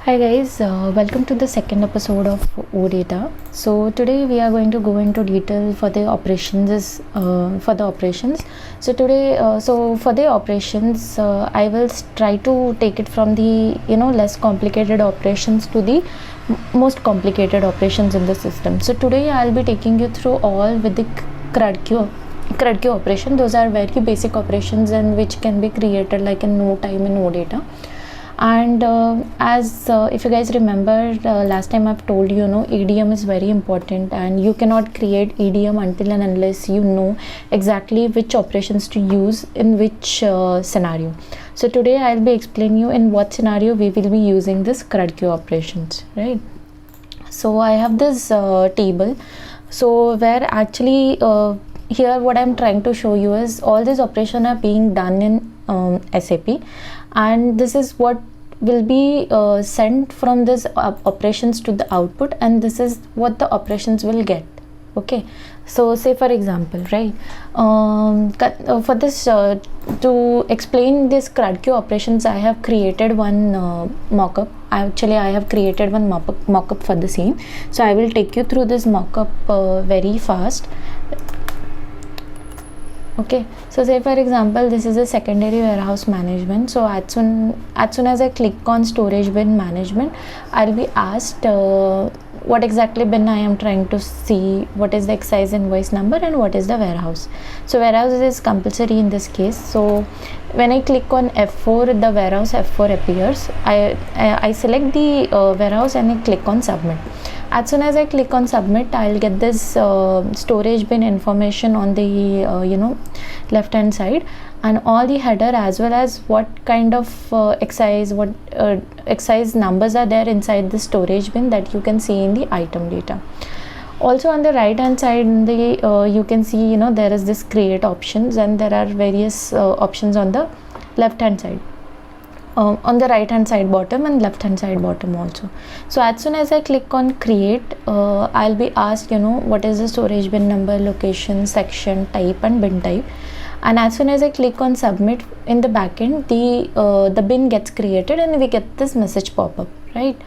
Hi guys, welcome to the second episode of OData. So today we are going to go into detail for the operations. So today, for the operations, I will try to take it from the less complicated operations to the most complicated operations in the system. So today I'll be taking you through all with the CRUD queue operation. Those are very basic operations and which can be created like in no time in OData. And if you guys remember, last time I've told you, EDM is very important, and you cannot create EDM until and unless you know exactly which operations to use in which scenario. So today I'll be explaining you in what scenario we will be using this CRUD queue operations, right? So I have this table, so where actually here what I'm trying to show you is all these operations are being done in SAP, and this is what will be sent from this operations to the output, and this is what the operations will get. Okay, so say for example, right, for this to explain this CRUD queue operations, I have created one mockup. I have created one mockup for the same, so I will take you through this mockup very fast. Okay, so say for example, this is a secondary warehouse management. So as soon as I click on storage bin management, I'll be asked what exactly bin I am trying to see, what is the excise invoice number, and what is the warehouse. So warehouse is compulsory in this case. So when I click on F4, the warehouse F4 appears. I select the warehouse and I click on submit. As soon as I click on submit, I'll get this storage bin information on the left hand side, and all the header as well as what kind of excise numbers are there inside the storage bin that you can see in the item data. Also on the right hand side, you can see there is this create options, and there are various options on the left hand side. On the right hand side bottom and left hand side bottom also. So as soon as I click on create, I'll be asked what is the storage bin number, location, section, type, and bin type. And as soon as I click on submit, in the backend the bin gets created and we get this message pop up, right?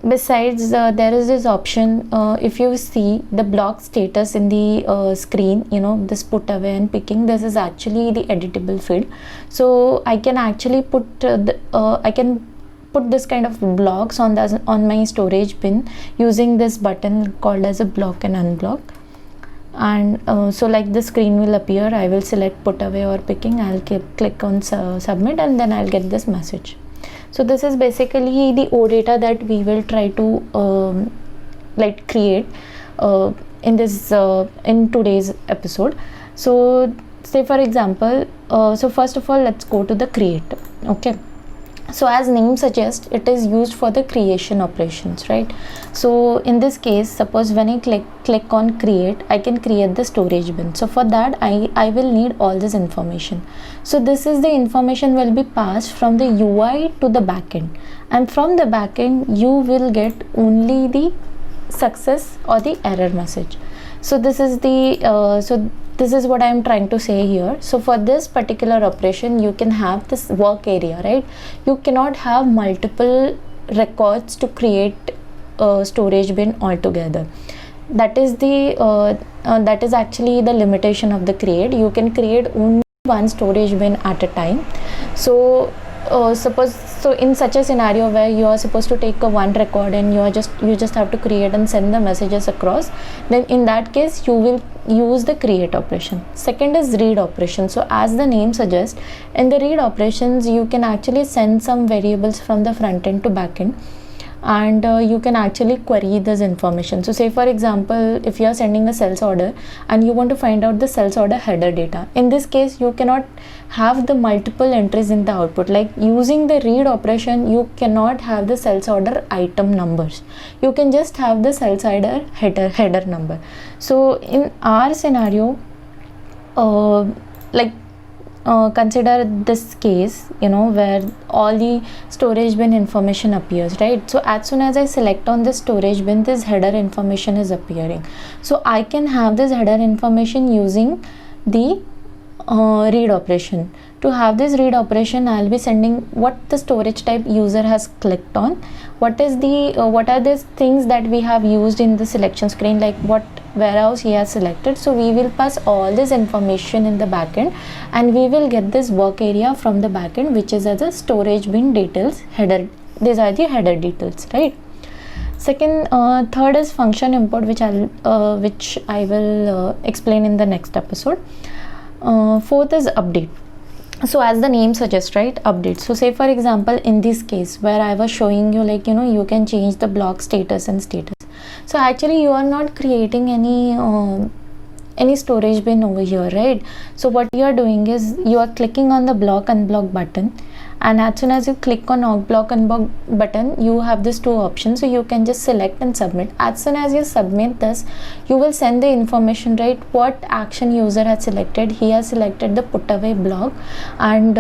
Besides, there is this option, if you see the block status in the screen, this put away and picking, this is actually the editable field. So I can actually put this kind of blocks on my storage bin using this button called as a block and unblock. And so like the screen will appear, I will select put away or picking, I'll click on submit, and then I'll get this message. So this is basically the OData that we will try to create in today's episode. So say for example, so first of all, let's go to the create. Okay, so as name suggests, it is used for the creation operations, right? So in this case, suppose when I click on create, I can create the storage bin. So for that, I will need all this information. So this is the information will be passed from the UI to the backend, and from the backend you will get only the success or the error message. So this is this is what I am trying to say here. So for this particular operation, you can have this work area, right? You cannot have multiple records to create a storage bin altogether. That is actually the limitation of the create. You can create only one storage bin at a time. So in such a scenario where you are supposed to take one record and you just have to create and send the messages across, then in that case you will use the create operation. Second is read operation. So as the name suggests, in the read operations you can actually send some variables from the front end to back end, and you can actually query this information. So say for example, if you are sending a sales order and you want to find out the sales order header data, in this case you cannot have the multiple entries in the output. Like using the read operation, you cannot have the sales order item numbers, you can just have the sales order header number. So in our scenario, consider this case where all the storage bin information appears, right? So as soon as I select on this storage bin, this header information is appearing. So I can have this header information using the read operation. To have this read operation, I'll be sending what the storage type user has clicked on, what are the things that we have used in the selection screen, like what warehouse he has selected. So we will pass all this information in the backend, and we will get this work area from the backend, which is as a storage bin details header. These are the header details, right? Third is function import, which I will explain in the next episode. Fourth is update. So as the name suggests, right, update. So say for example, in this case where I was showing you, like, you can change the block status and status. So actually you are not creating any storage bin over here, right? So what you are doing is you are clicking on the block unblock button, and as soon as you click on block unblock button, you have these two options. So you can just select and submit. As soon as you submit this, you will send the information, right, what action user has selected. He has selected the put away block, and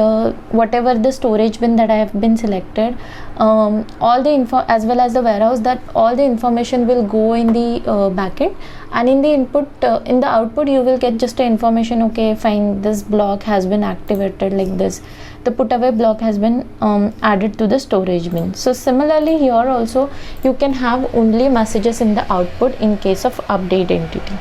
whatever the storage bin that I have been selected, all the info as well as the warehouse, that all the information will go in the backend, and in the input in the output you will get just the information, okay fine, this block has been activated, like this, the put away block has been added to the storage bin. So similarly here also you can have only messages in the output in case of update entity.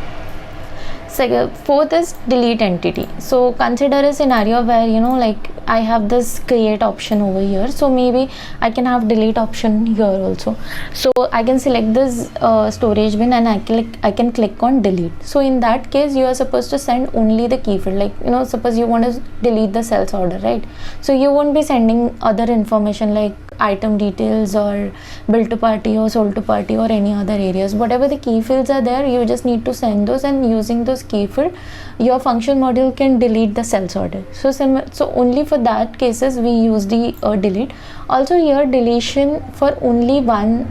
So fourth is delete entity. So consider a scenario where, like I have this create option over here, so maybe I can have delete option here also. So I can select this storage bin and I can click on delete. So in that case you are supposed to send only the key field, like suppose you want to delete the sales order, right? So you won't be sending other information like item details or bill to party or sold to party or any other areas. Whatever the key fields are there, you just need to send those, and using those key field your function module can delete the sales order. So only for that cases we use the delete. Also here deletion for only one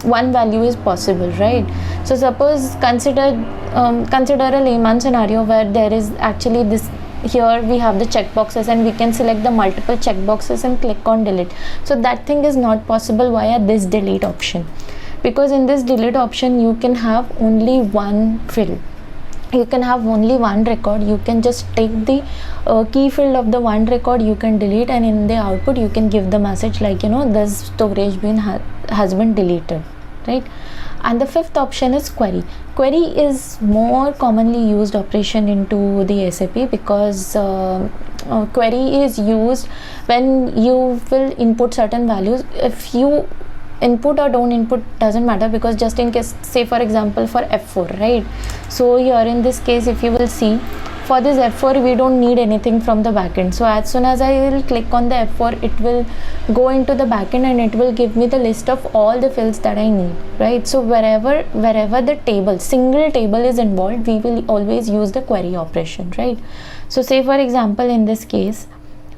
value is possible, right? So suppose consider a layman scenario where there is actually this. Here we have the checkboxes and we can select the multiple checkboxes and click on delete. So that thing is not possible via this delete option, because in this delete option you can have only one field, you can have only one record. You can just take the key field of the one record, you can delete, and in the output you can give the message like this storage bin has been deleted, right? And the fifth option is query. Query is more commonly used operation into the SAP, because query is used when you will input certain values. If you input or don't input doesn't matter, because just in case, say for example for F4, right? So here in this case if you will see, for this F4 we don't need anything from the backend. So as soon as I will click on the F4, it will go into the backend and it will give me the list of all the fields that I need, right? So wherever the single table is involved, we will always use the query operation, right? So say for example in this case,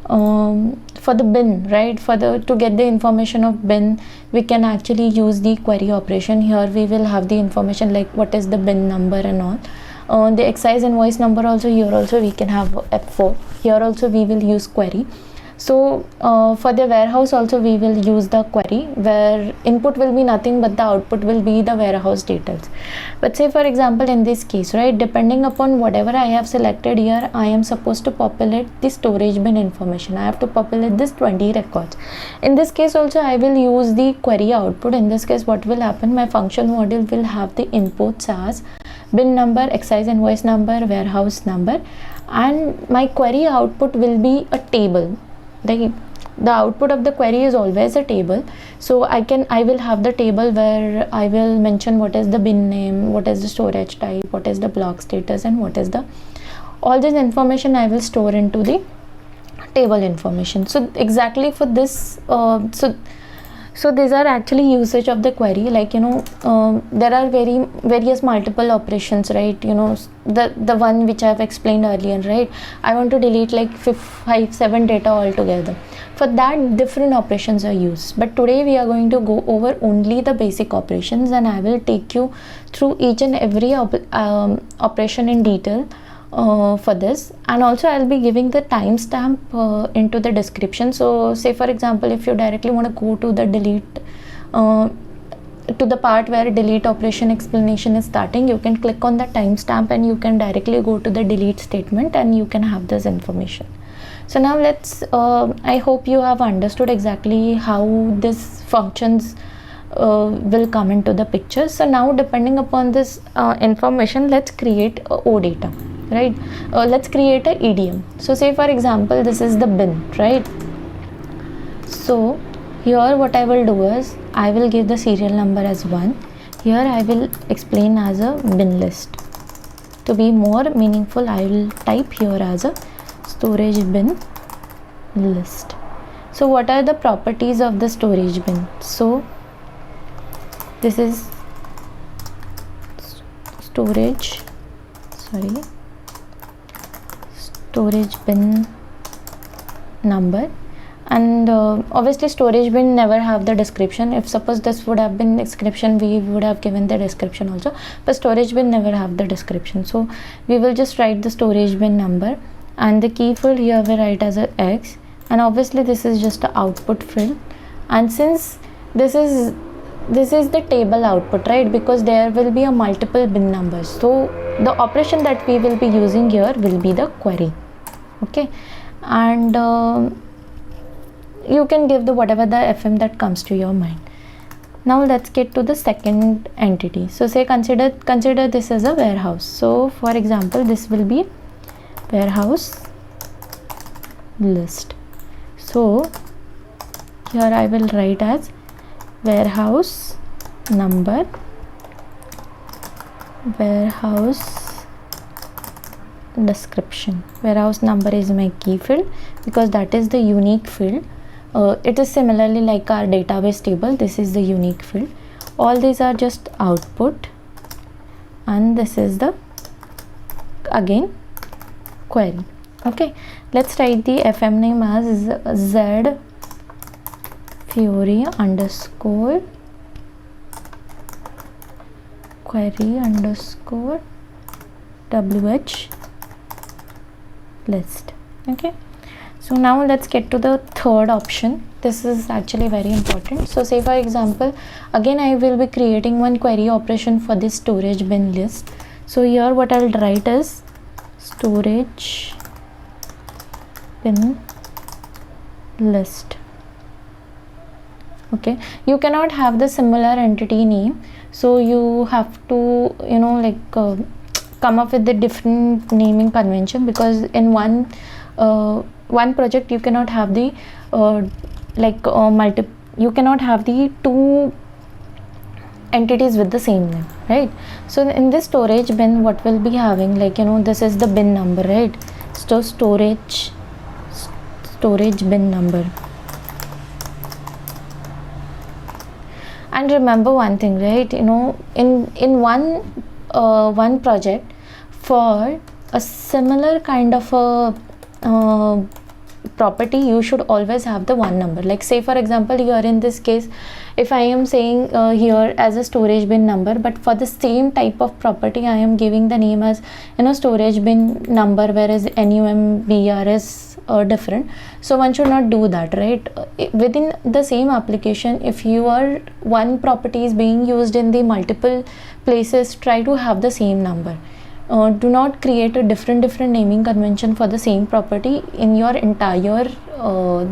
for the bin, right, to get the information of bin, we can actually use the query operation. Here we will have the information like what is the bin number and all. The excise invoice number also, here also we can have F4. Here also we will use query. So for the warehouse also we will use the query, where input will be nothing but the output will be the warehouse details. But say for example in this case, right, depending upon whatever I have selected here, I am supposed to populate the storage bin information. I have to populate this 20 records. In this case also I will use the query output. In this case what will happen, my function module will have the inputs as bin number, excise invoice number, warehouse number, and my query output will be a table. The output of the query is always a table. So I will have the table where I will mention what is the bin name, what is the storage type, what is the block status, and what is all this information I will store into the table information. So exactly for this, so these are actually usage of the query, like there are various multiple operations, right? The one which I have explained earlier, right? I want to delete like 5-7 data altogether. For that different operations are used, but today we are going to go over only the basic operations, and I will take you through each and every operation in detail for this. And also I'll be giving the timestamp into the description. So say for example if you directly want to go to the delete to the part where delete operation explanation is starting, you can click on the timestamp and you can directly go to the delete statement and you can have this information. So now let's I hope you have understood exactly how this functions will come into the picture. So now depending upon this information, let's create a OData, right? Let's create a EDM. So say for example this is the bin, right? So here what I will do is I will give the serial number as 1. Here I will explain as a bin list. To be more meaningful, I will type here as a storage bin list. So what are the properties of the storage bin? So this is storage bin number, and obviously storage bin never have the description. If suppose this would have been description, we would have given the description also, but storage bin never have the description. So we will just write the storage bin number, and the key field here we write as a X, and obviously this is just the output field. And since this is the table output, right, because there will be a multiple bin numbers, so the operation that we will be using here will be the query. Okay, and you can give the whatever the FM that comes to your mind. Now let's get to the second entity. So say consider this as a warehouse. So for example this will be warehouse list. So here I will write as warehouse number, warehouse description. Warehouse number is my key field because that is the unique field. It is similarly like our database table. This is the unique field. All these are just output, and this is the again query. Okay, let's write the FM name as Z Fury underscore query underscore WH list. Okay, so now let's get to the third option. This is actually very important. So say for example again I will be creating one query operation for this storage bin list. So here what I'll write is storage bin list. Okay, you cannot have the similar entity name, so you have to come up with the different naming convention, because in one project you cannot have the you cannot have the two entities with the same name, right? So in this storage bin what will be having, this is the bin number, right? So storage bin number. And remember one thing, right? In one project, for a similar kind of a property, you should always have the one number. Like say for example here in this case, if I am saying here as a storage bin number, but for the same type of property I am giving the name as storage bin number, whereas NUM BR is different. So one should not do that, right? Within the same application, if your one property is being used in the multiple places, try to have the same number. Do not create a different naming convention for the same property in your entire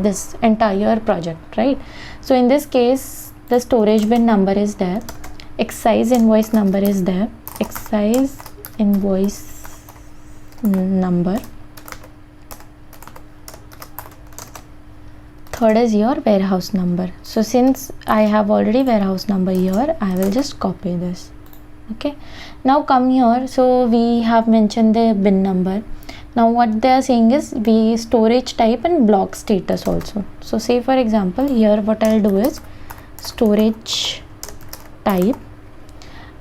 this entire project, right? So in this case the storage bin number is there, excise invoice number is there, excise invoice number. Third is your warehouse number. So since I have already warehouse number here, I will just copy this. Okay, now come here. So we have mentioned the bin number. Now what they are saying is we storage type and block status also. So say for example here what I'll do is storage type.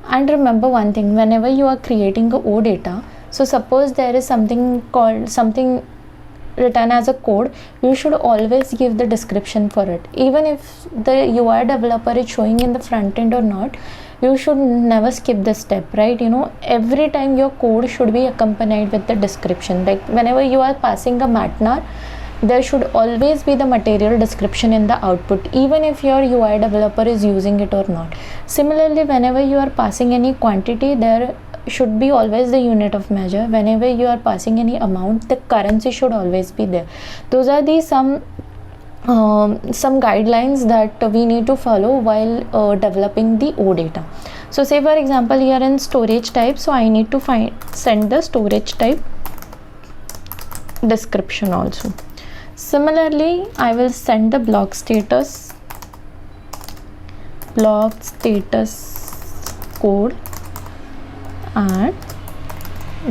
And remember one thing, whenever you are creating a OData, so suppose there is something written as a code, you should always give the description for it. Even if the UI developer is showing in the front end or not, you should never skip this step, right? Every time your code should be accompanied with the description. Like whenever you are passing a MATNAR, there should always be the material description in the output, even if your UI developer is using it or not. Similarly, whenever you are passing any quantity, there should be always the unit of measure. Whenever you are passing any amount, the currency should always be there. Those are the some guidelines that we need to follow while developing the OData. So say for example, here in storage type, so I need to send the storage type description also. Similarly, I will send the block status code and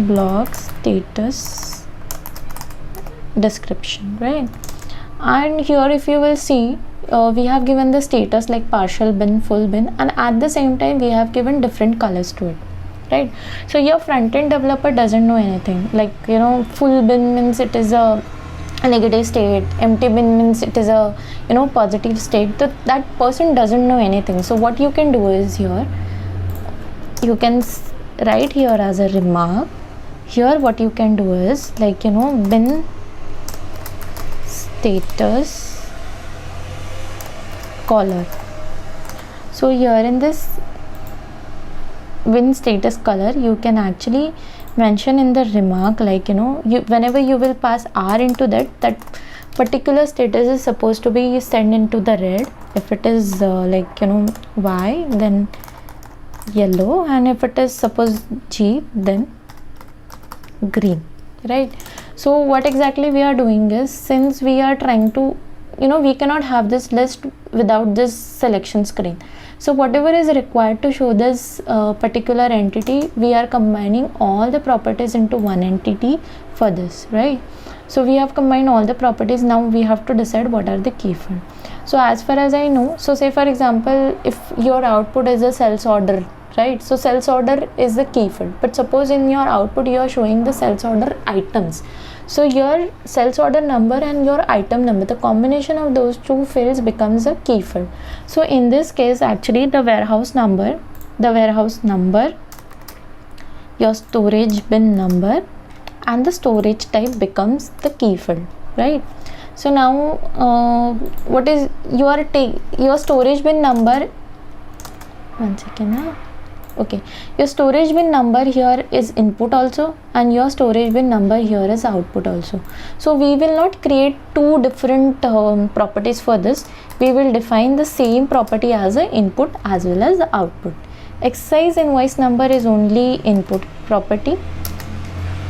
block status description, right? And here if you will see, we have given the status like partial bin, full bin, and at the same time we have given different colors to it, right? So your front-end developer doesn't know anything, like, you know, full bin means it is a negative state, empty bin means it is a, you know, positive state. That person doesn't know anything. So what you can do is, here you can write here as a remark. Here what you can do is, like, you know, bin status color. So here in this bin status color, you can actually mention in the remark, like, you know, whenever you will pass R into that particular status is supposed to be sent into the red. If it is like, you know, Y, then yellow, and if it is suppose G, then green, right? So what exactly we are doing is, since we are trying to, you know, we cannot have this list without this selection screen. So whatever is required to show this particular entity, we are combining all the properties into one entity for this, right? So we have combined all the properties. Now we have to decide what are the key field. So as far as I know, so say for example, if your output is a sales order, right? So sales order is the key field, but suppose in your output you are showing the sales order items. So your sales order number and your item number, the combination of those two fields becomes a key field. So in this case, actually the warehouse number, your storage bin number, and the storage type becomes the key field, right? So now what is your storage bin number? One second. Okay, your storage bin number here is input also, and your storage bin number here is output also. So we will not create two different properties for this. We will define the same property as a input as well as the output. Exercise invoice number is only input property.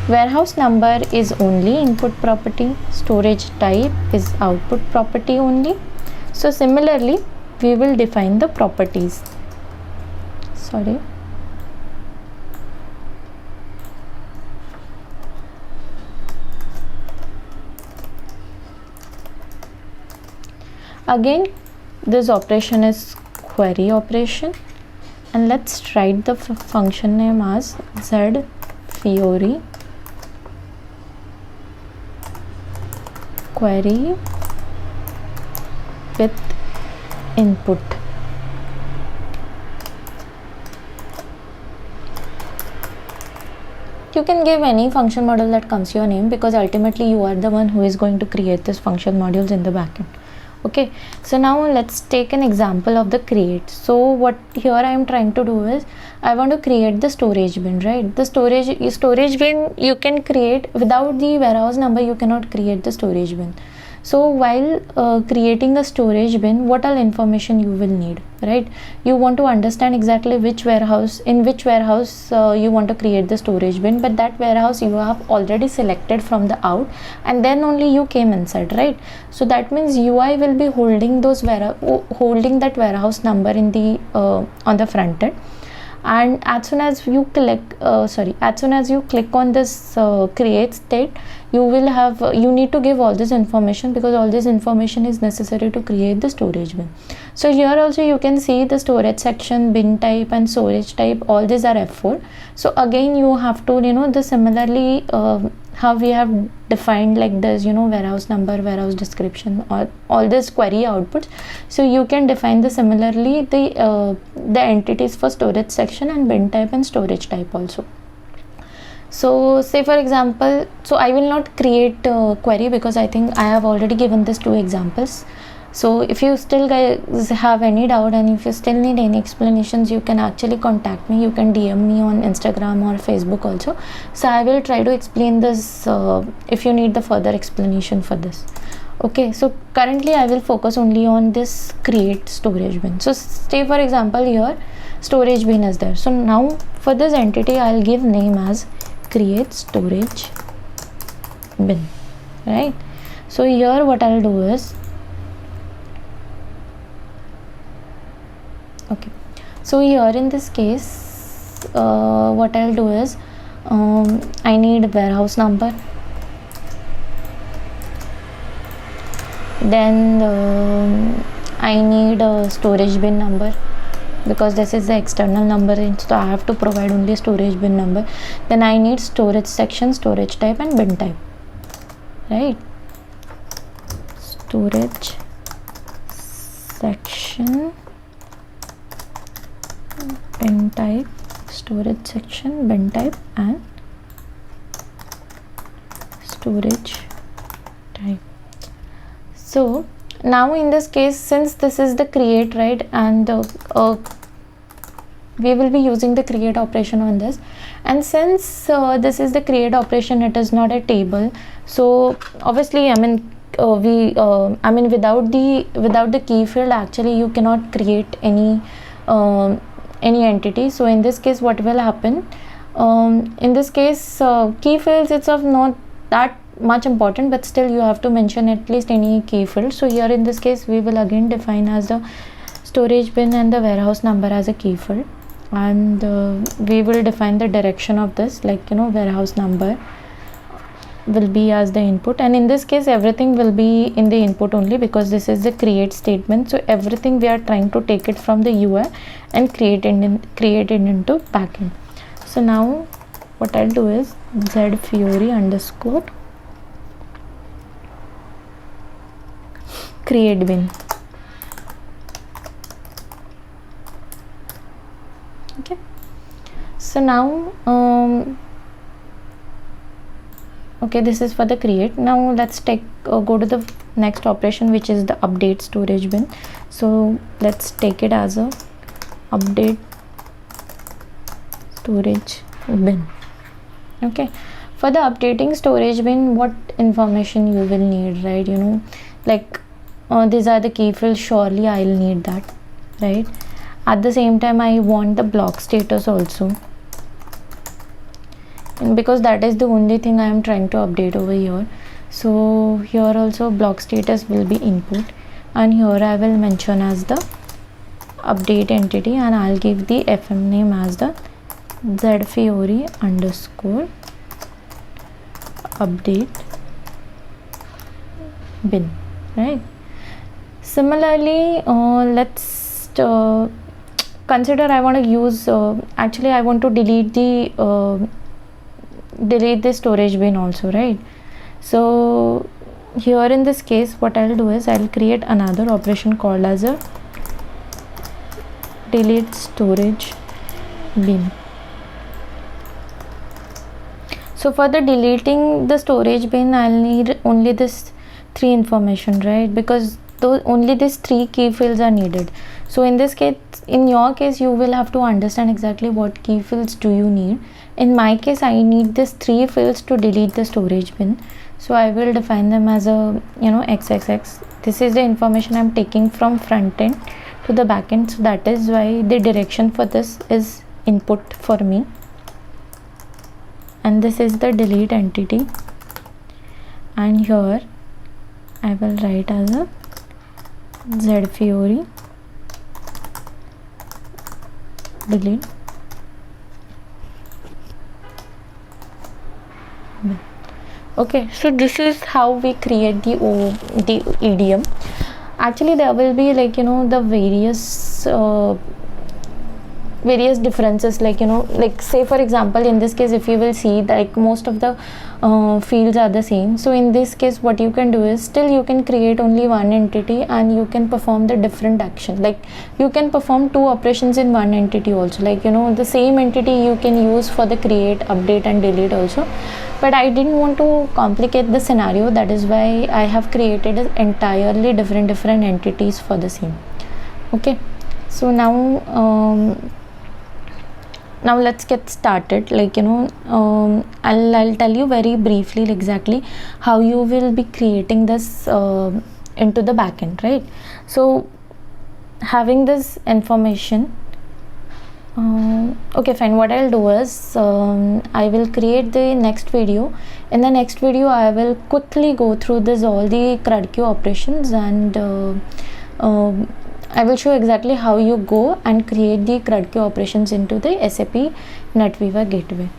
Warehouse number is only input property. Storage type is output property only. So similarly, we will define the properties. Sorry. Again, this operation is query operation, and let's write the function name as Z Fiori query with input. You can give any function model that comes to your name, because ultimately you are the one who is going to create this function modules in the backend. Okay, so now let's take an example of the create. So what here I am trying to do is, I want to create the storage bin, right? The storage bin you can create without the warehouse number. You cannot create the storage bin. So while creating a storage bin, what all information you will need, right? You want to understand exactly in which warehouse you want to create the storage bin, but that warehouse you have already selected from the out, and then only you came inside, right? So that means UI will be holding that warehouse number in the on the front end. And as soon as you click on this create state, you need to give all this information, because all this information is necessary to create the storage bin. So here also you can see the storage section, bin type and storage type, all these are F4. So again you have to, the similarly how we have defined like this, warehouse number, warehouse description, or all this query outputs. So you can define the similarly the entities for storage section and bin type and storage type also. So say for example, so I will not create a query because I think I have already given this 2 examples. So if you still guys have any doubt and if you still need any explanations, you can actually contact me. You can DM me on Instagram or Facebook also. So I will try to explain this if you need the further explanation for this. Okay, so currently I will focus only on this create storage bin. So say for example here storage bin is there. So now for this entity I'll give name as create storage bin, right? So here what I'll do is, okay, so here in this case what I'll do is I need warehouse number, then I need a storage bin number because this is the external number, so I have to provide only storage bin number. Then I need storage section, storage type and bin type, right? Storage section, bin type, storage section, bin type and storage type. So now in this case, since this is the create, right, and we will be using the create operation on this, and since this is the create operation, it is not a table, so obviously I mean without the key field actually you cannot create any entity. So in this case what will happen, in this case key fields it's of not that much important, but still you have to mention at least any key field. So here in this case we will again define as the storage bin and the warehouse number as a key field, and we will define the direction of this, like warehouse number will be as the input, and in this case everything will be in the input only because this is the create statement. So everything we are trying to take it from the UI and create it into backend. So now what I'll do is zfury underscore create bin. Okay, so now okay, this is for the create. Now let's take go to the next operation, which is the update storage bin. So let's take it as a update storage bin. Okay, for the updating storage bin, what information you will need, right? Like these are the key fields, surely I'll need that, right? At the same time I want the block status also, and because that is the only thing I am trying to update over here. So here also block status will be input, and here I will mention as the update entity, and I'll give the FM name as the zfury underscore update bin, right? Similarly, let's consider I want to use actually I want to delete the storage bin also, right? So here in this case what I'll do is I'll create another operation called as a delete storage bin. So for the deleting the storage bin, I'll need only this 3 information, right? Because only these 3 key fields are needed. So in this case, in your case, you will have to understand exactly what key fields do you need. In my case, I need these 3 fields to delete the storage bin. So I will define them as a xxx. This is the information I'm taking from front end to the back end. So that is why the direction for this is input for me. And this is the delete entity, and here I will write as a zfury delete. Okay, so this is how we create the EDM. Actually there will be the various various differences, like like say for example in this case, if you will see, like most of the fields are the same. So in this case what you can do is, still you can create only one entity and you can perform the different action. Like you can perform two operations in one entity also, like the same entity you can use for the create, update and delete also. But I didn't want to complicate the scenario, that is why I have created entirely different entities for the same. Okay, so now let's get started. Like I'll tell you very briefly exactly how you will be creating this into the backend, right? So having this information, okay fine, what I'll do is I will create the next video. In the next video I will quickly go through this all the CRUD-Q operations, and I will show exactly how you go and create the CRUD-Q operations into the SAP NetWeaver gateway.